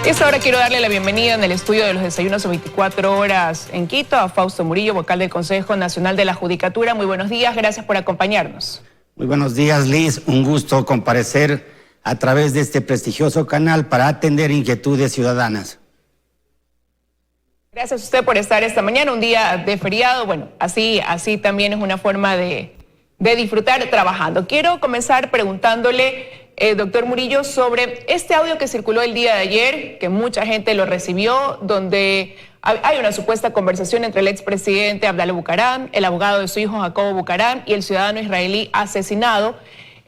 Esta hora quiero darle la bienvenida en el estudio de los desayunos 24 horas en Quito a Fausto Murillo, vocal del Consejo Nacional de la Judicatura. Muy buenos días, gracias por acompañarnos. Muy buenos días, Liz. Un gusto comparecer a través de este prestigioso canal para atender inquietudes ciudadanas. Gracias a usted por estar esta mañana, un día de feriado. Bueno, así también es una forma de disfrutar trabajando. Quiero comenzar preguntándole, doctor Murillo, sobre este audio que circuló el día de ayer, que mucha gente lo recibió, donde hay una supuesta conversación entre el expresidente Abdalá Bucaram, el abogado de su hijo Jacobo Bucaram y el ciudadano israelí asesinado,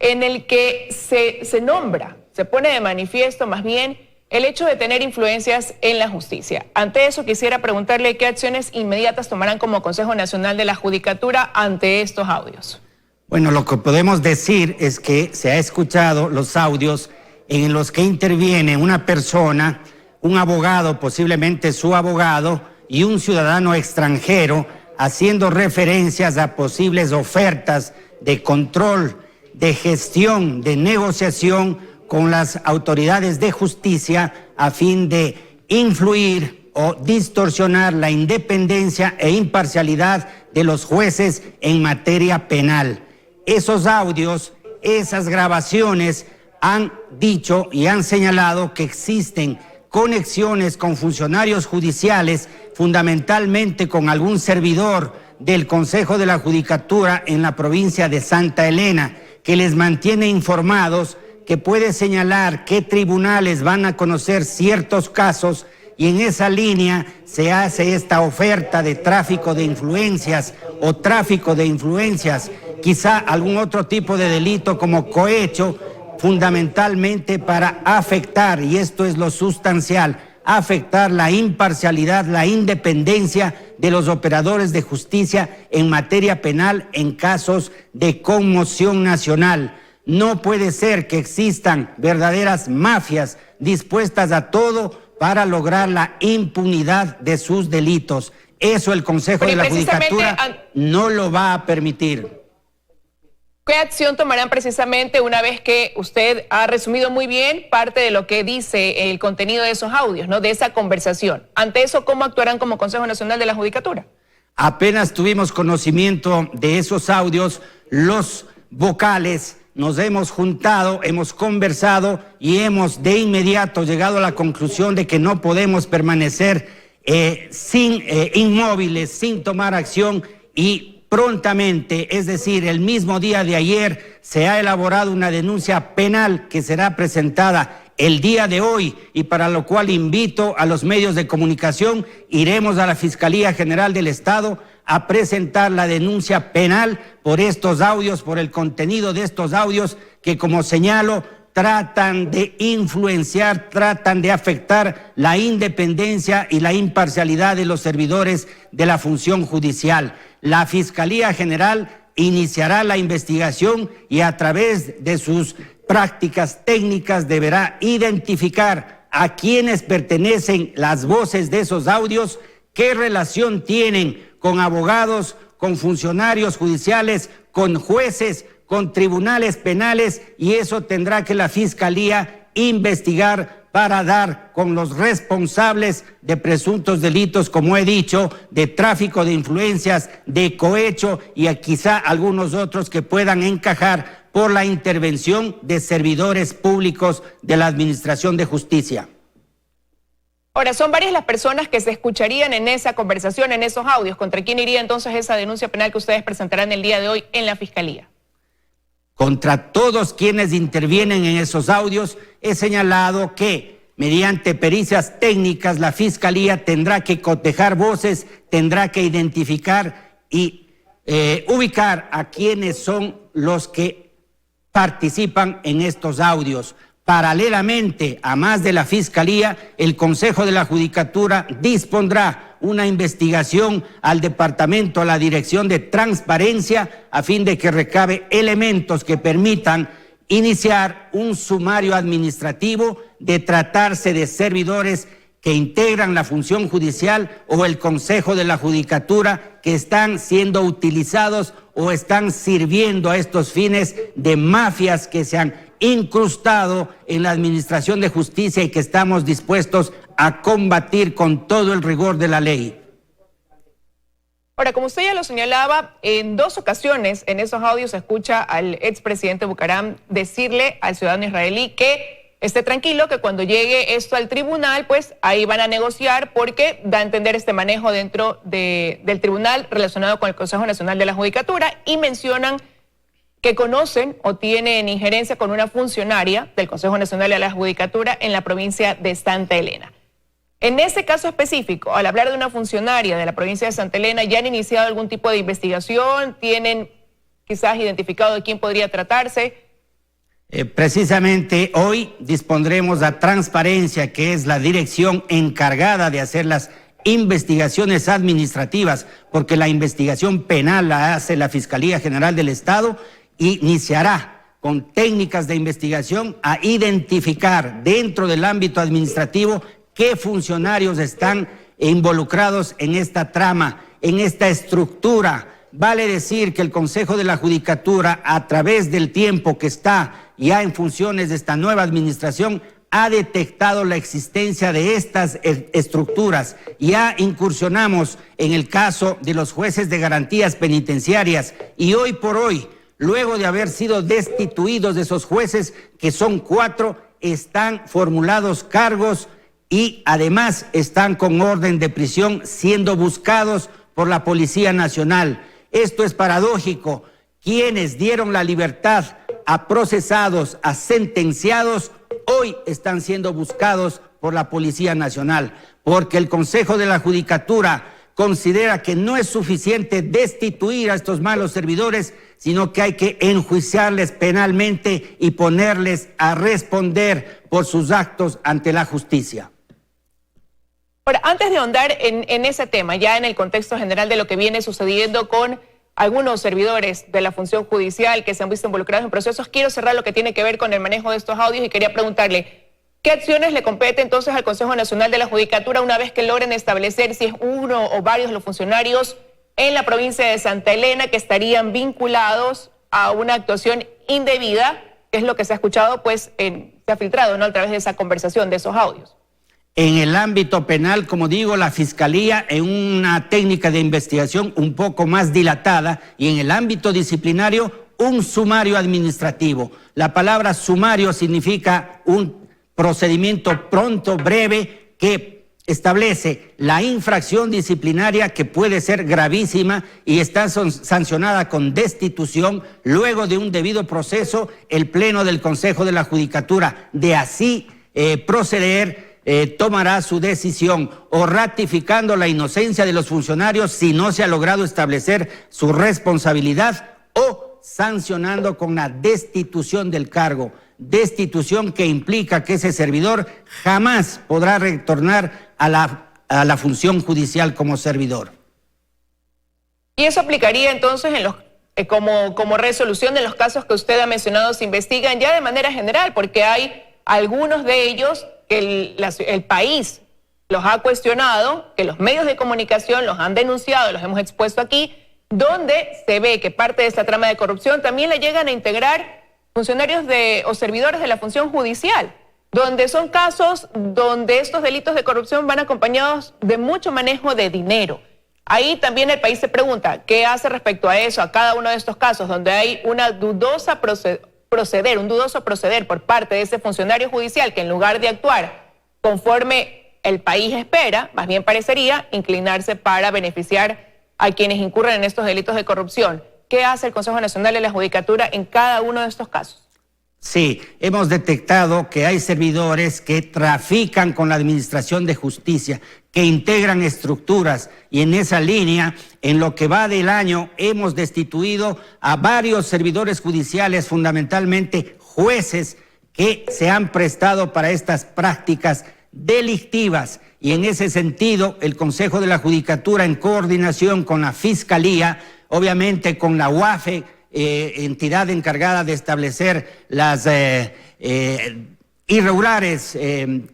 en el que se nombra, se pone de manifiesto más bien el hecho de tener influencias en la justicia. Ante eso quisiera preguntarle qué acciones inmediatas tomarán como Consejo Nacional de la Judicatura ante estos audios. Bueno, lo que podemos decir es que se ha escuchado los audios en los que interviene una persona, un abogado, posiblemente su abogado, y un ciudadano extranjero, haciendo referencias a posibles ofertas de control, de gestión, de negociación con las autoridades de justicia a fin de influir o distorsionar la independencia e imparcialidad de los jueces en materia penal. Esos audios, esas grabaciones han dicho y han señalado que existen conexiones con funcionarios judiciales, fundamentalmente con algún servidor del Consejo de la Judicatura en la provincia de Santa Elena, que les mantiene informados, que puede señalar qué tribunales van a conocer ciertos casos, y en esa línea se hace esta oferta de tráfico de influencias o tráfico de influencias, quizá algún otro tipo de delito como cohecho, fundamentalmente para afectar, y esto es lo sustancial, afectar la imparcialidad, la independencia de los operadores de justicia en materia penal en casos de conmoción nacional. No puede ser que existan verdaderas mafias dispuestas a todo para lograr la impunidad de sus delitos. Eso el Consejo de la Judicatura no lo va a permitir. ¿Qué acción tomarán precisamente una vez que usted ha resumido muy bien parte de lo que dice el contenido de esos audios, ¿no? De esa conversación? Ante eso, ¿cómo actuarán como Consejo Nacional de la Judicatura? Apenas tuvimos conocimiento de esos audios, los vocales nos hemos juntado, hemos conversado y hemos de inmediato llegado a la conclusión de que no podemos permanecer inmóviles, sin tomar acción, y prontamente, es decir, el mismo día de ayer, se ha elaborado una denuncia penal que será presentada el día de hoy, y para lo cual invito a los medios de comunicación. Iremos a la Fiscalía General del Estado a presentar la denuncia penal por estos audios, por el contenido de estos audios que, como señalo, tratan de influenciar, tratan de afectar la independencia y la imparcialidad de los servidores de la función judicial. La Fiscalía General iniciará la investigación y a través de sus prácticas técnicas deberá identificar a quienes pertenecen las voces de esos audios, qué relación tienen con abogados, con funcionarios judiciales, con jueces, con tribunales penales, y eso tendrá que la Fiscalía investigar para dar con los responsables de presuntos delitos, como he dicho, de tráfico de influencias, de cohecho y quizá algunos otros que puedan encajar por la intervención de servidores públicos de la Administración de Justicia. Ahora, son varias las personas que se escucharían en esa conversación, en esos audios. ¿Contra quién iría entonces esa denuncia penal que ustedes presentarán el día de hoy en la Fiscalía? Contra todos quienes intervienen en esos audios. He señalado que mediante pericias técnicas la Fiscalía tendrá que cotejar voces, tendrá que identificar y ubicar a quienes son los que participan en estos audios. Paralelamente, a más de la Fiscalía, el Consejo de la Judicatura dispondrá una investigación al Departamento, a la Dirección de Transparencia, a fin de que recabe elementos que permitan iniciar un sumario administrativo de tratarse de servidores que integran la función judicial o el Consejo de la Judicatura que están siendo utilizados o están sirviendo a estos fines de mafias que se han incrustado en la administración de justicia y que estamos dispuestos a combatir con todo el rigor de la ley. Ahora, como usted ya lo señalaba, en 2 ocasiones en esos audios se escucha al expresidente Bucaram decirle al ciudadano israelí que esté tranquilo, que cuando llegue esto al tribunal, pues ahí van a negociar, porque da a entender este manejo dentro del tribunal relacionado con el Consejo Nacional de la Judicatura, y mencionan que conocen o tienen injerencia con una funcionaria del Consejo Nacional de la Judicatura en la provincia de Santa Elena. En ese caso específico, al hablar de una funcionaria de la provincia de Santa Elena, ¿ya han iniciado algún tipo de investigación? ¿Tienen quizás identificado de quién podría tratarse? Precisamente hoy dispondremos a Transparencia, que es la dirección encargada de hacer las investigaciones administrativas, porque la investigación penal la hace la Fiscalía General del Estado, y iniciará con técnicas de investigación a identificar dentro del ámbito administrativo qué funcionarios están involucrados en esta trama, en esta estructura. Vale decir que el Consejo de la Judicatura, a través del tiempo que está ya en funciones de esta nueva administración, ha detectado la existencia de estas estructuras. Ya incursionamos en el caso de los jueces de garantías penitenciarias, y hoy por hoy, luego de haber sido destituidos de esos jueces, que son 4, están formulados cargos y además están con orden de prisión siendo buscados por la Policía Nacional. Esto es paradójico. Quienes dieron la libertad a procesados, a sentenciados, hoy están siendo buscados por la Policía Nacional, porque el Consejo de la Judicatura considera que no es suficiente destituir a estos malos servidores, sino que hay que enjuiciarles penalmente y ponerles a responder por sus actos ante la justicia. Ahora, antes de ahondar en ese tema, ya en el contexto general de lo que viene sucediendo con algunos servidores de la función judicial que se han visto involucrados en procesos, quiero cerrar lo que tiene que ver con el manejo de estos audios y quería preguntarle, ¿qué acciones le compete entonces al Consejo Nacional de la Judicatura una vez que logren establecer si es uno o varios de los funcionarios en la provincia de Santa Elena que estarían vinculados a una actuación indebida, que es lo que se ha escuchado, pues se ha filtrado, ¿no?, a través de esa conversación, de esos audios? En el ámbito penal, como digo, la Fiscalía en una técnica de investigación un poco más dilatada, y en el ámbito disciplinario un sumario administrativo. La palabra sumario significa un procedimiento pronto, breve, que establece la infracción disciplinaria, que puede ser gravísima y está sancionada con destitución. Luego de un debido proceso, el Pleno del Consejo de la Judicatura, de así proceder, tomará su decisión, o ratificando la inocencia de los funcionarios si no se ha logrado establecer su responsabilidad, o sancionando con la destitución del cargo. Destitución que implica que ese servidor jamás podrá retornar a la función judicial como servidor. ¿Y eso aplicaría entonces como resolución de los casos que usted ha mencionado se investigan ya de manera general? Porque hay algunos de ellos que el país los ha cuestionado, que los medios de comunicación los han denunciado, los hemos expuesto aquí, donde se ve que parte de esta trama de corrupción también le llegan a integrar funcionarios o servidores de la función judicial, donde son casos donde estos delitos de corrupción van acompañados de mucho manejo de dinero. Ahí también el país se pregunta, ¿qué hace respecto a eso, a cada uno de estos casos donde hay una dudoso proceder por parte de ese funcionario judicial que, en lugar de actuar conforme el país espera, más bien parecería inclinarse para beneficiar a quienes incurren en estos delitos de corrupción? ¿Qué hace el Consejo Nacional de la Judicatura en cada uno de estos casos? Sí, hemos detectado que hay servidores que trafican con la administración de justicia, que integran estructuras, y en esa línea, en lo que va del año, hemos destituido a varios servidores judiciales, fundamentalmente jueces, que se han prestado para estas prácticas delictivas. Y en ese sentido, el Consejo de la Judicatura, en coordinación con la Fiscalía, obviamente con la UAFE, entidad encargada de establecer las irregulares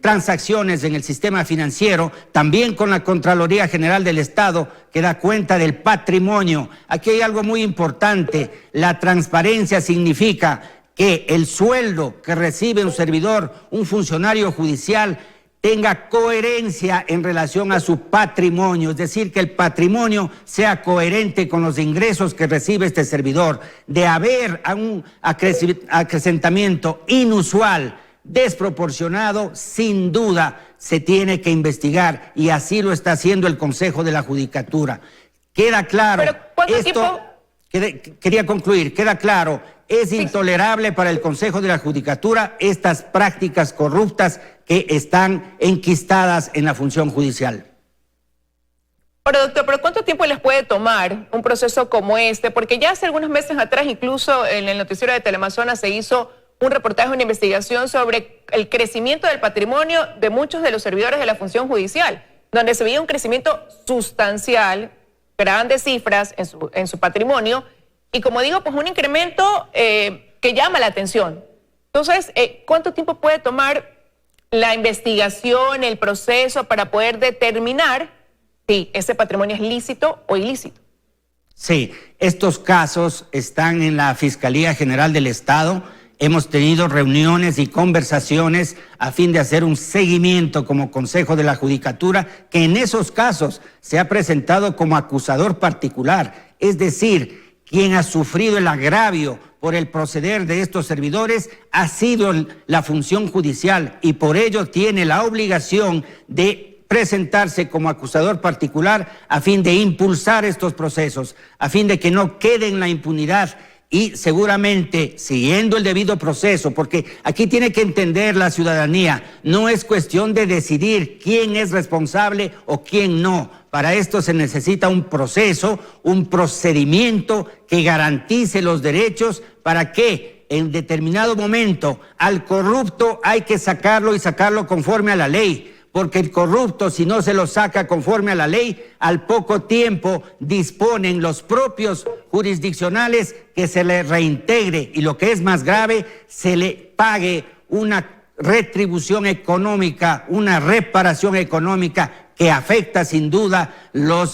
transacciones en el sistema financiero, también con la Contraloría General del Estado, que da cuenta del patrimonio. Aquí hay algo muy importante: la transparencia significa que el sueldo que recibe un servidor, un funcionario judicial, tenga coherencia en relación a su patrimonio, es decir, que el patrimonio sea coherente con los ingresos que recibe este servidor. De haber un acrecentamiento inusual, desproporcionado, sin duda se tiene que investigar, y así lo está haciendo el Consejo de la Judicatura. Queda claro, ¿pero cuánto tiempo? Quería concluir, queda claro, es intolerable para el Consejo de la Judicatura estas prácticas corruptas que están enquistadas en la función judicial. Ahora, doctor, ¿pero cuánto tiempo les puede tomar un proceso como este? Porque ya hace algunos meses atrás, incluso en el noticiero de Teleamazonas, se hizo un reportaje, una investigación sobre el crecimiento del patrimonio de muchos de los servidores de la función judicial, donde se veía un crecimiento sustancial, grandes cifras en su patrimonio, y como digo, pues un incremento que llama la atención. Entonces, ¿cuánto tiempo puede tomar la investigación, el proceso, para poder determinar si ese patrimonio es lícito o ilícito? Sí, estos casos están en la Fiscalía General del Estado. Hemos tenido reuniones y conversaciones a fin de hacer un seguimiento como Consejo de la Judicatura, que en esos casos se ha presentado como acusador particular, es decir, quien ha sufrido el agravio por el proceder de estos servidores ha sido la función judicial, y por ello tiene la obligación de presentarse como acusador particular a fin de impulsar estos procesos, a fin de que no quede en la impunidad, y seguramente siguiendo el debido proceso, porque aquí tiene que entender la ciudadanía, no es cuestión de decidir quién es responsable o quién no. Para esto se necesita un proceso, un procedimiento que garantice los derechos, para que en determinado momento al corrupto hay que sacarlo, y sacarlo conforme a la ley. Porque el corrupto, si no se lo saca conforme a la ley, al poco tiempo disponen los propios jurisdiccionales que se le reintegre, y lo que es más grave, se le pague una retribución económica, una reparación económica que afecta sin duda los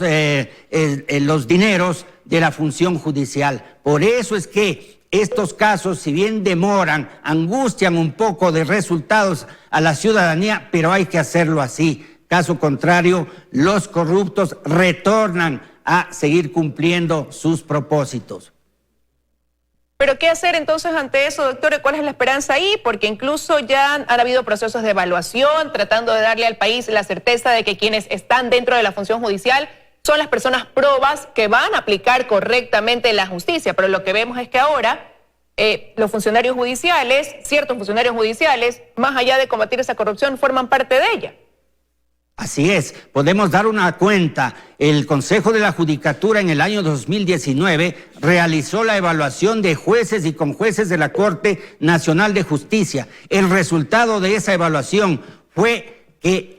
dineros de la función judicial. Por eso es que estos casos, si bien demoran, angustian un poco de resultados a la ciudadanía, pero hay que hacerlo así. Caso contrario, los corruptos retornan a seguir cumpliendo sus propósitos. ¿Pero qué hacer entonces ante eso, doctor? ¿Cuál es la esperanza ahí? Porque incluso ya han habido procesos de evaluación tratando de darle al país la certeza de que quienes están dentro de la función judicial son las personas probas que van a aplicar correctamente la justicia. Pero lo que vemos es que ahora los funcionarios judiciales, ciertos funcionarios judiciales, más allá de combatir esa corrupción, forman parte de ella. Así es, podemos dar una cuenta. El Consejo de la Judicatura en el año 2019 realizó la evaluación de jueces y conjueces de la Corte Nacional de Justicia. El resultado de esa evaluación fue que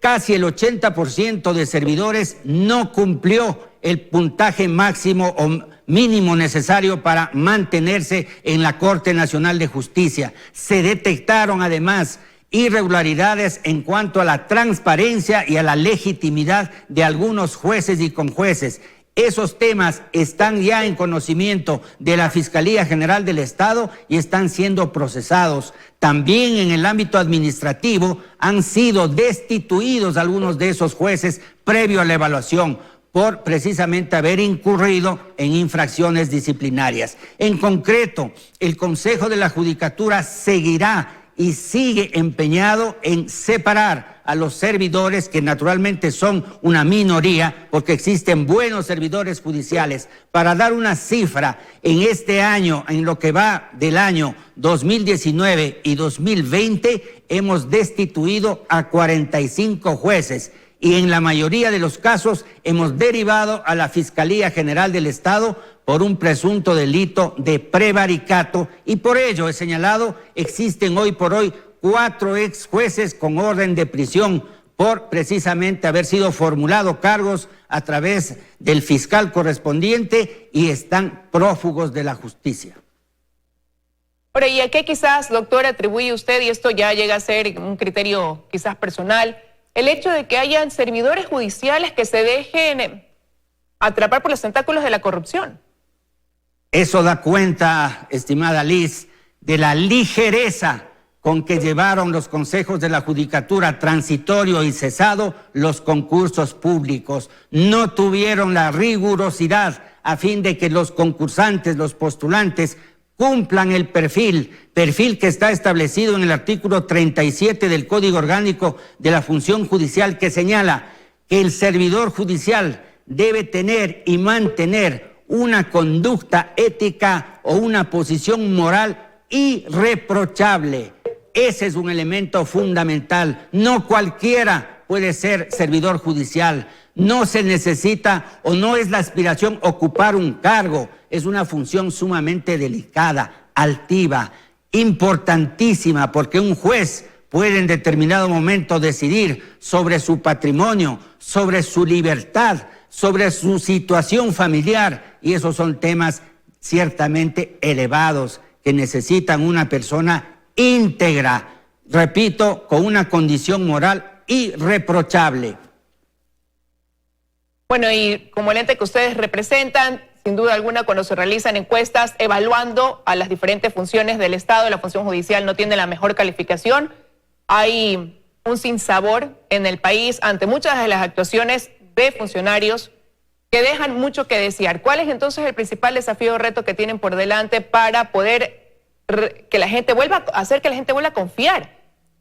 casi el 80% de servidores no cumplió el puntaje máximo o mínimo necesario para mantenerse en la Corte Nacional de Justicia. Se detectaron además irregularidades en cuanto a la transparencia y a la legitimidad de algunos jueces y conjueces. Esos temas están ya en conocimiento de la Fiscalía General del Estado y están siendo procesados. También en el ámbito administrativo han sido destituidos algunos de esos jueces previo a la evaluación por precisamente haber incurrido en infracciones disciplinarias. En concreto, el Consejo de la Judicatura seguirá y sigue empeñado en separar a los servidores, que naturalmente son una minoría, porque existen buenos servidores judiciales. Para dar una cifra, en este año, en lo que va del año 2019 y 2020, hemos destituido a 45 jueces, y en la mayoría de los casos hemos derivado a la Fiscalía General del Estado por un presunto delito de prevaricato, y por ello he señalado, existen hoy por hoy 4 ex jueces con orden de prisión por precisamente haber sido formulado cargos a través del fiscal correspondiente, y están prófugos de la justicia. Ahora, ¿y a qué quizás, doctor, atribuye usted, y esto ya llega a ser un criterio quizás personal, el hecho de que hayan servidores judiciales que se dejen atrapar por los tentáculos de la corrupción? Eso da cuenta, estimada Liz, de la ligereza con que llevaron los consejos de la Judicatura transitorio y cesado los concursos públicos. No tuvieron la rigurosidad a fin de que los concursantes, los postulantes, cumplan el perfil que está establecido en el artículo 37 del Código Orgánico de la Función Judicial, que señala que el servidor judicial debe tener y mantener una conducta ética o una posición moral irreprochable. Ese es un elemento fundamental. No cualquiera puede ser servidor judicial. No se necesita o no es la aspiración ocupar un cargo. Es una función sumamente delicada, altiva, importantísima, porque un juez puede en determinado momento decidir sobre su patrimonio, sobre su libertad, sobre su situación familiar, y esos son temas ciertamente elevados que necesitan una persona íntegra, repito, con una condición moral irreprochable. Bueno, y como el ente que ustedes representan, sin duda alguna, cuando se realizan encuestas evaluando a las diferentes funciones del Estado, la función judicial no tiene la mejor calificación. Hay un sinsabor en el país ante muchas de las actuaciones de funcionarios que dejan mucho que desear. ¿Cuál es entonces el principal desafío o reto que tienen por delante para poder que la gente vuelva a confiar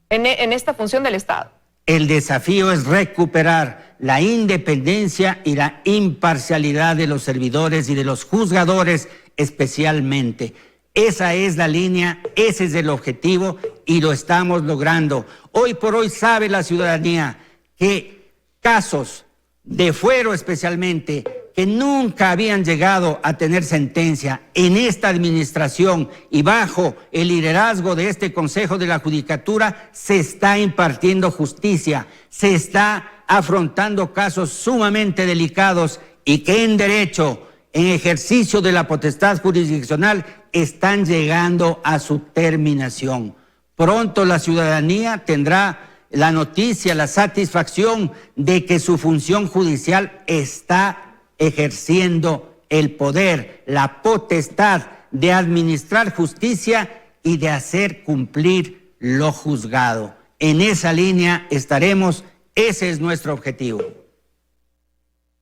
en esta función del Estado? El desafío es recuperar la independencia y la imparcialidad de los servidores y de los juzgadores especialmente. Esa es la línea, ese es el objetivo y lo estamos logrando. Hoy por hoy sabe la ciudadanía que casos de fuero especialmente, que nunca habían llegado a tener sentencia en esta administración y bajo el liderazgo de este Consejo de la Judicatura, se está impartiendo justicia, se está afrontando casos sumamente delicados y que en derecho, en ejercicio de la potestad jurisdiccional, están llegando a su terminación. Pronto la ciudadanía tendrá la noticia, la satisfacción de que su función judicial está ejerciendo el poder, la potestad de administrar justicia y de hacer cumplir lo juzgado. En esa línea estaremos, ese es nuestro objetivo.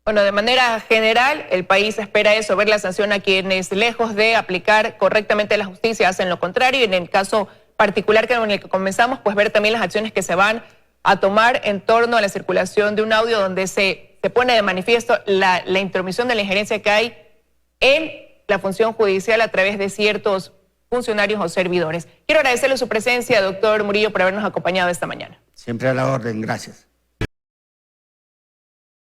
Bueno, de manera general, el país espera eso, ver la sanción a quienes, lejos de aplicar correctamente la justicia, hacen lo contrario, y en el caso particular con el que comenzamos, pues ver también las acciones que se van a tomar en torno a la circulación de un audio donde se pone de manifiesto la intromisión de la injerencia que hay en la función judicial a través de ciertos funcionarios o servidores. Quiero agradecerle su presencia, doctor Murillo, por habernos acompañado esta mañana. Siempre a la orden, gracias.